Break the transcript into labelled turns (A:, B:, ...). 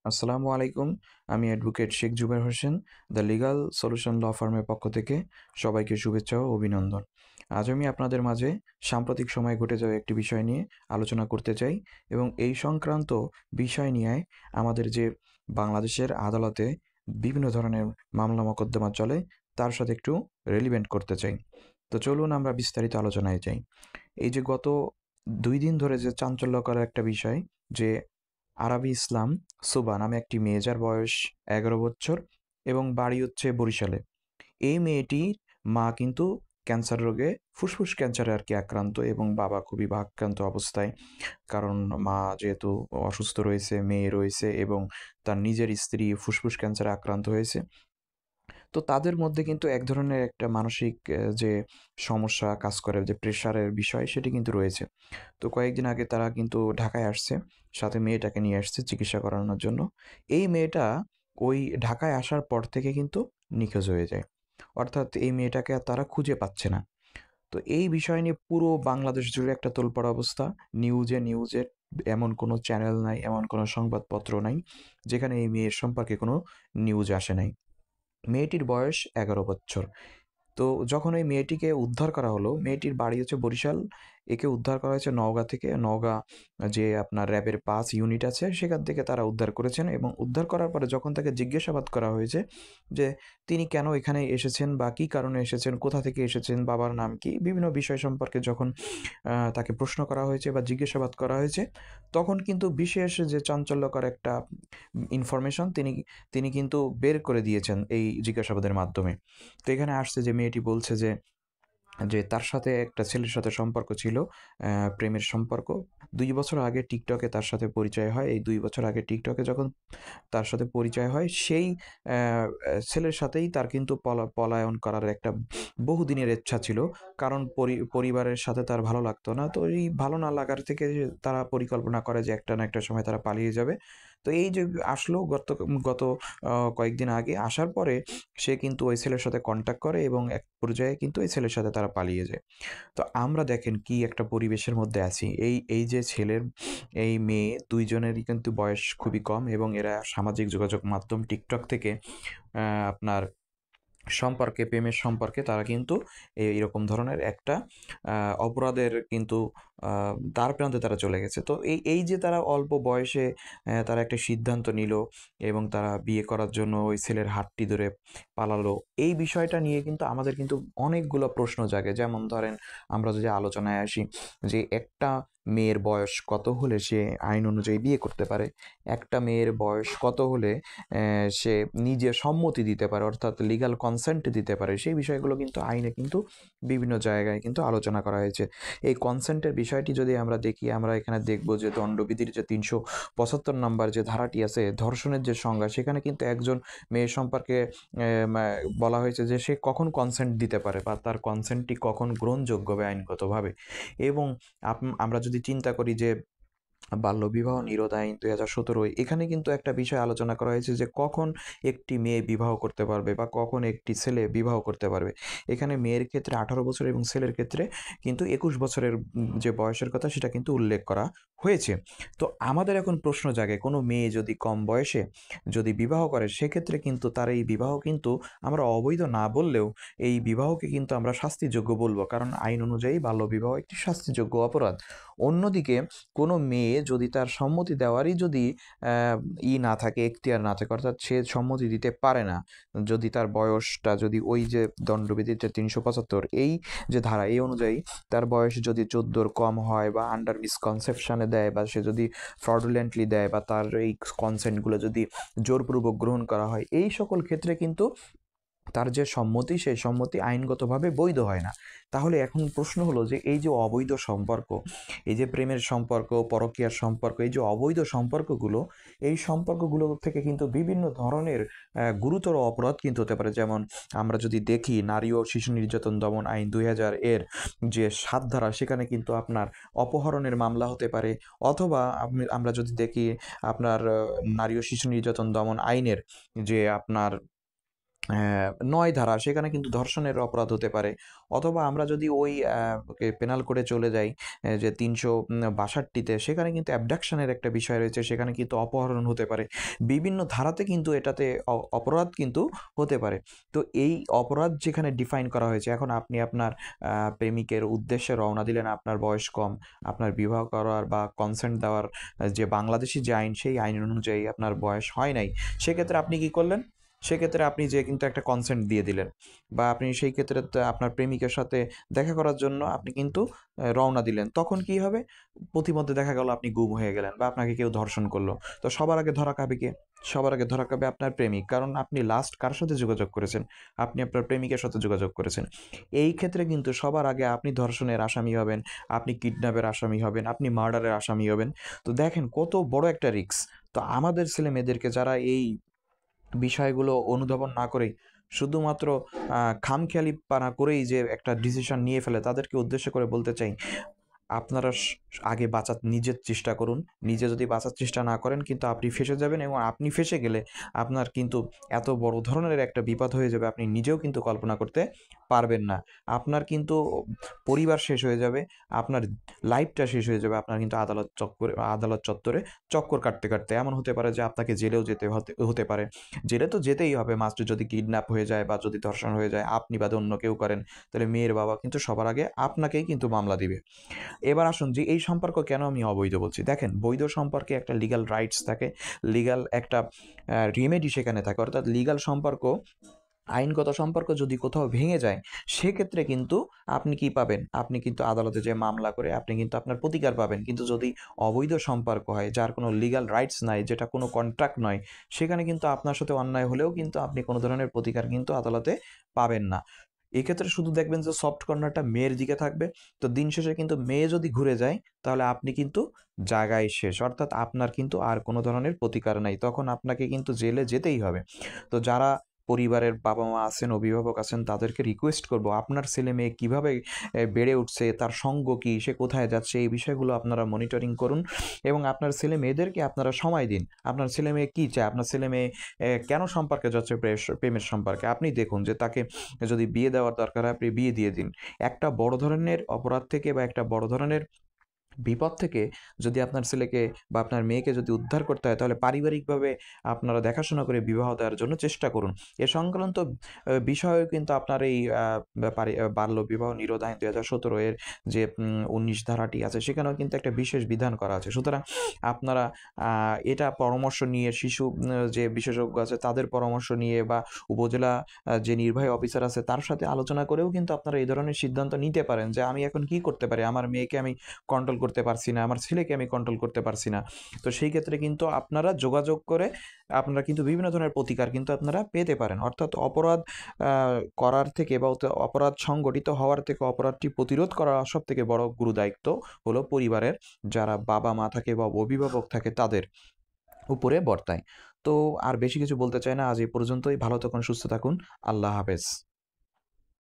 A: আসসালামু আলাইকুম। আমি advocate Sheikh Zuber Hossain, the legal solution law ফার্মের পক্ষ থেকে সবাইকে শুভেচ্ছা ও অভিনন্দন। আজ আমি আপনাদের মাঝে সাম্প্রতিক সময়ে ঘটে যাওয়া একটি বিষয় নিয়ে আলোচনা করতে চাই এবং এই সংক্রান্ত বিষয় নিয়ে আমাদের যে বাংলাদেশের আদালতে বিভিন্ন ধরনের মামলা মোকদ্দমা চলে তার সাথে একটু রেলিভেন্ট করতে চাই। তো চলুন আমরা বিস্তারিত আলোচনায় যাই। এই যে গত ২ দিন ধরে যে চাঞ্চল্যকর একটা বিষয় যে আরাবি ইসলাম সুবা নামে একটি মেয়ে যার বয়স ১১ বছর এবং বাড়ি হচ্ছে বরিশালে। এই মেয়েটির মা কিন্তু ক্যান্সার রোগে ফুসফুস ক্যান্সারে আরকি আক্রান্ত এবং বাবা খুবই ভারাক্রান্ত অবস্থায়। কারণ মা যেহেতু অসুস্থ রয়েছে, মেয়ে রয়েছে এবং তার নিজের স্ত্রী ফুসফুস ক্যান্সারে আক্রান্ত হয়েছে। তো তাদের মধ্যে কিন্তু এক ধরনের একটা মানসিক যে সমস্যা কাজ করে, যে প্রেশারের বিষয় সেটি কিন্তু রয়েছে। তো কয়েকদিন আগে তারা কিন্তু ঢাকায় আসছে। সাথে মেয়েটাকে নিয়ে আসছে চিকিৎসা করানোর জন্য। এই মেয়েটা ওই ঢাকায় আসার পর থেকে কিন্তু নিখোঁজ হয়ে যায়। অর্থাৎ এই মেয়েটাকে আর তারা খুঁজে পাচ্ছে না। তো এই বিষয় নিয়ে পুরো বাংলাদেশ জুড়ে একটা তোলপাড় অবস্থা। নিউজে এমন কোনো চ্যানেল নাই, এমন কোনো সংবাদপত্র নাই, যেখানে এই মেয়ের সম্পর্কে কোনো নিউজ আসে নাই। মেয়েটির বয়স ১১ বছর। তো যখন ওই মেয়েটিকে উদ্ধার করা হলো, মেয়েটির বাড়ি হচ্ছে বরিশাল। একে উদ্ধার করা হয়েছে নওগাঁ থেকে। নওগাঁ যে আপনার র‍্যাবের ৫ ইউনিট আছে, সেখান থেকে তারা উদ্ধার করেছেন এবং উদ্ধার করার পরে যখন তাকে জিজ্ঞাসাবাদ করা হয়েছে যে, তিনি কেন এখানে এসেছেন বা কী কারণে এসেছেন, কোথা থেকে এসেছেন, বাবার নাম কি? বিভিন্ন বিষয় সম্পর্কে যখন তাকে প্রশ্ন করা হয়েছে বা জিজ্ঞাসাবাদ করা হয়েছে, তখন কিন্তু বিশেষ যে চাঞ্চল্যকর একটা ইনফরমেশন তিনি তিনি কিন্তু বের করে দিয়েছেন এই জিজ্ঞাসাবাদের মাধ্যমে। তো এখানে আসছে যে মেয়েটি বলছে যে তার সাথে একটা ছেলের সাথে সম্পর্ক ছিল, প্রেমের সম্পর্ক। ২ বছর আগে টিকটকে তার সাথে পরিচয় হয়। এই ২ বছর আগে টিকটকে যখন তার সাথে পরিচয় হয়, সেই ছেলের সাথেই তার কিন্তু পলায়ন করার একটা বহুদিনের ইচ্ছা ছিল। কারণ পরিবারের সাথে তার ভালো লাগতো না। তো এই ভালো না লাগার থেকে তারা পরিকল্পনা করে যে একটা না একটা সময় তারা পালিয়ে যাবে। তো এই যে আসলো গত কয়েকদিন আগে, আসার পরে সে কিন্তু ওই ছেলের সাথে কনট্যাক্ট করে এবং এক পর্যায়ে কিন্তু এই ছেলের সাথে তারা পালিয়ে যায়। তো আমরা দেখেন কি একটা পরিবেশের মধ্যে আছি। এই যে ছেলের, এই মেয়ে ২ জনেরই কিন্তু বয়স খুবই কম এবং এরা সামাজিক যোগাযোগ মাধ্যম TikTok থেকে আ আপনার প্রেমের সম্পর্কে তারা কিন্তু এইরকম ধরনের একটা আ অপরাধের কিন্তু আ দ্বারপ্রান্তে তারা চলে গেছে। তো এই যে তারা অল্প বয়সে তারা একটা সিদ্ধান্ত নিল এবং তারা বিয়ে করার জন্য ওই ছেলের হাতটি ধরে পালালো। এই বিষয়টা নিয়ে কিন্তু আমাদের কিন্তু অনেকগুলো প্রশ্ন জাগে। যেমন ধরেন, আমরা যদি আলোচনায় আসি যে একটা মেয়ের বয়স কত হলে সে আইন অনুযায়ী বিয়ে করতে পারে? একটা মেয়ের বয়স কত হলে সে নিজে সম্মতি দিতে পারে, অর্থাৎ লিগ্যাল কনসেন্ট দিতে পারে? সেই বিষয়গুলো কিন্তু আইনে কিন্তু বিভিন্ন জায়গায় কিন্তু আলোচনা করা হয়েছে। এই কনসেন্টের বিষয়টি যদি আমরা দেখি, আমরা এখানে দেখব যে দণ্ডবিধির যে ৩৭৫ নাম্বার যে ধারাটি আছে, ধর্ষণের যে সংজ্ঞা, সেখানে কিন্তু একজন মেয়ে সম্পর্কে মা বলা হয়েছে যে সে কখন কনসেন্ট দিতে পারে বা তার কনসেন্টটি কখন গ্রহণযোগ্য হবে আইনগতভাবে। এবং আমরা যদি চিন্তা করি যে বাল্যবিবাহ নিরোধ আইন ২০১৭, এখানে কিন্তু একটা বিষয় আলোচনা করা হয়েছে যে কখন একটি মেয়ে বিবাহ করতে পারবে বা কখন একটি ছেলে বিবাহ করতে পারবে। এখানে মেয়ের ক্ষেত্রে ১৮ বছর এবং ছেলের ক্ষেত্রে কিন্তু ২১ বছরের যে বয়সের কথা সেটা কিন্তু উল্লেখ করা হয়েছে। তো আমাদের এখন প্রশ্ন জাগে, কোনো মেয়ে যদি কম বয়সে যদি বিবাহ করে, সেক্ষেত্রে কিন্তু তার এই বিবাহ কিন্তু আমরা অবৈধ না বললেও এই বিবাহকে কিন্তু আমরা শাস্তিযোগ্য বলব। কারণ আইন অনুযায়ী বাল্যবিবাহ একটি শাস্তিযোগ্য অপরাধ। অন্যদিকে কোনো মেয়ে যদি তার সম্মতি দেওয়ারই যদি না থাকে, এখতিয়ার না থাকে, অর্থাৎ সে সম্মতি দিতে পারে না, যদি তার বয়সটা যদি ওই যে দণ্ডবিধির যে ৩৭৫ এই যে ধারা, এই অনুযায়ী তার বয়স যদি ১৪-র কম হয় বা আন্ডার মিসকনসেপশনে দেয় বা সে যদি ফ্রডুলেন্টলি দেয় বা তার এই কনসেন্টগুলো যদি জোরপূর্বক গ্রহণ করা হয়, এই সকল ক্ষেত্রে কিন্তু তার যে সম্মতি, সেই সম্মতি আইনগতভাবে বৈধ হয় না। তাহলে এখন প্রশ্ন হলো যে এই যে অবৈধ সম্পর্ক, এই যে প্রেমের সম্পর্ক, পরকীয়ার সম্পর্ক, এই যে অবৈধ সম্পর্কগুলো, এই সম্পর্কগুলো থেকে কিন্তু বিভিন্ন ধরনের গুরুতর অপরাধ কিন্তু হতে পারে। যেমন আমরা যদি দেখি নারী ও শিশু নির্যাতন দমন আইন ২০০০ এর যে ৭ ধারা, সেখানে কিন্তু আপনার অপহরণের মামলা হতে পারে। অথবা আমরা যদি দেখি আপনার নারী ও শিশু নির্যাতন দমন আইনের যে আপনার ৯ ধারা, সেখানে কিন্তু ধর্ষণের অপরাধ হতে পারে। অথবা আমরা যদি ওই পেনাল কোডে চলে যাই, যে ৩৬২ সেখানে কিন্তু অ্যাবডাকশনের একটা বিষয় রয়েছে, সেখানে কিন্তু অপহরণ হতে পারে। বিভিন্ন ধারাতে কিন্তু এটাতে অপরাধ কিন্তু হতে পারে। তো এই অপরাধ যেখানে ডিফাইন করা হয়েছে, এখন আপনি আপনার প্রেমিকের উদ্দেশ্যে রওনা দিলেন, আপনার বয়স কম, আপনার বিবাহ করার বা কনসেন্ট দেওয়ার যে বাংলাদেশী যে আইন, সেই আইন অনুযায়ী আপনার বয়স হয় নাই। সেক্ষেত্রে আপনি কি করলেন? সেক্ষেত্রে আপনি যেয়ে কিন্তু একটা কনসেন্ট দিয়ে দিলেন, বা আপনি সেই ক্ষেত্রে আপনার প্রেমিকের সাথে দেখা করার জন্য আপনি কিন্তু রওনা দিলেন। তখন কি হবে? পথিমধ্যে দেখা গেল আপনি গুম হয়ে গেলেন, বা আপনাকে কেউ ধর্ষণ করলো। তো সবার আগে ধরা খাবে কে? সবার আগে ধরা খাবে আপনার প্রেমিক। কারণ আপনি লাস্ট কার সাথে যোগাযোগ করেছেন? আপনি আপনার প্রেমিকের সাথে যোগাযোগ করেছেন। এই ক্ষেত্রে কিন্তু সবার আগে আপনি ধর্ষণের আসামি হবেন, আপনি কিডন্যাপের আসামি হবেন, আপনি মার্ডারের আসামি হবেন। তো দেখেন কত বড় একটা রিস্ক। তো আমাদের ছেলেমেয়েদেরকে যারা এই বিষয়গুলো অনুধাবন না করেই শুধুমাত্র খামখেয়ালিপনা করেই যে একটা ডিসিশন নিয়ে ফেলে, তাদেরকে উদ্দেশ্য করে বলতে চাই, আপনারা আগে বাঁচার নিজের চেষ্টা করুন। নিজে যদি বাঁচার চেষ্টা না করেন, কিন্তু আপনি ফেঁসে যাবেন, এবং আপনি ফেঁসে গেলে আপনার কিন্তু এত বড় ধরনের একটা বিপদ হয়ে যাবে, আপনি নিজেও কিন্তু কল্পনা করতে পারবেন না। আপনার কিন্তু পরিবার শেষ হয়ে যাবে, আপনার লাইফটা শেষ হয়ে যাবে। আপনার কিন্তু আদালত চত্বরে চক্কর কাটতে কাটতে এমন হতে পারে যে আপনাকে জেলেও যেতে হতে পারে। জেলে তো যেতেই হবে মাস্ট। যদি কিডন্যাপ হয়ে যায় বা যদি ধর্ষণ হয়ে যায়, আপনি বাদে অন্য কেউ করেন, তাহলে মেয়ের বাবা কিন্তু সবার আগে আপনাকেই কিন্তু মামলা দিবে। এবার আসুন, যে এই সম্পর্ক কেন আমি অবৈধ বলছি। দেখেন, বৈধ সম্পর্কে একটা লিগ্যাল রাইটস থাকে, লিগ্যাল একটা রেমেডি সেখানে থাকে। অর্থাৎ লিগ্যাল সম্পর্ক, আইনগত সম্পর্ক যদি কোথাও ভেঙে যায়, সেক্ষেত্রে কিন্তু আপনি কি পাবেন? আপনি কিন্তু আদালতে যেয়ে মামলা করে আপনি কিন্তু আপনার প্রতিকার পাবেন। কিন্তু যদি অবৈধ সম্পর্ক হয়, যার কোনো লিগ্যাল রাইটস নাই, যেটা কোনো কন্ট্রাক্ট নয়, সেখানে কিন্তু আপনার সাথে অন্যায় হলেও কিন্তু আপনি কোনো ধরনের প্রতিকার কিন্তু আদালতে পাবেন না। এক্ষেত্রে শুধু দেখবেন যে সফট কর্নারটা মেয়ের দিকে থাকবে। তো দিন শেষে কিন্তু মেয়ে যদি ঘুরে যায়, তাহলে আপনি কিন্তু জায়গায় শেষ। অর্থাৎ আপনার কিন্তু আর কোনো ধরনের প্রতিকার নাই। তখন আপনাকে কিন্তু জেলে যেতেই হবে। তো যারা পরিবারের বাবা-মা আছেন, অভিভাবক আছেন, তাদেরকে রিকোয়েস্ট করব, আপনার ছেলে-মেয়ে কিভাবে বেড়ে উঠছে, তার সঙ্গ কি, সে কোথায় যাচ্ছে, এই বিষয়গুলো আপনারা মনিটরিং করুন, এবং আপনার ছেলে-মেয়েদেরকে আপনারা সময় দিন। আপনার ছেলে-মেয়ে কি চায়? আপনার ছেলে-মেয়ে কেন সম্পর্কে যাচ্ছে, প্রেমের সম্পর্কে? আপনি দেখুন যে তাকে যদি বিয়ে দেওয়ার দরকার হয়, আপনি বিয়ে দিয়ে দিন। একটা বড় ধরনের অপরাধ থেকে বা একটা বড় ধরনের বিপদ থেকে যদি আপনার ছেলেকে বা আপনার মেয়েকে যদি উদ্ধার করতে হয়, তাহলে পারিবারিকভাবে আপনারা দেখাশোনা করে বিবাহ দেওয়ার জন্য চেষ্টা করুন। এ সংক্রান্ত বিষয়েও কিন্তু আপনার এই বাল্যবিবাহ নিরোধ আইন ২০১৭ এর যে ১৯ ধারাটি আছে, সেখানেও কিন্তু একটা বিশেষ বিধান করা আছে। সুতরাং আপনারা এটা পরামর্শ নিয়ে, শিশু যে বিশেষজ্ঞ আছে তাদের পরামর্শ নিয়ে, বা উপজেলা যে নির্বাহী অফিসার আছে তার সাথে আলোচনা করেও কিন্তু আপনারা এই ধরনের সিদ্ধান্ত নিতে পারেন যে আমি এখন কি করতে পারি? আমার মেয়েকে আমি কন্ট্রোল করতে পারছি না, আমার ছেলেকে আমি কন্ট্রোল করতে পারছি না। তো সেই ক্ষেত্রে কিন্তু আপনারা যোগাযোগ করে আপনারা কিন্তু বিভিন্ন ধরনের প্রতিকার কিন্তু আপনারা পেতে পারেন। অর্থাৎ অপরাধ করার থেকে, বা অপরাধ সংগঠিত হওয়ার থেকে অপরাধটি প্রতিরোধ করা সবথেকে বড় গুরুদায়িত্ব হলো পরিবারের যারা বাবা-মা থাকে বা অভিভাবক থাকে তাদের উপরে বর্তায়। তো আর বেশি কিছু বলতে চাই না। আজ এই পর্যন্তই। ভালো থাকুন, সুস্থ থাকুন। আল্লাহ হাফেজ।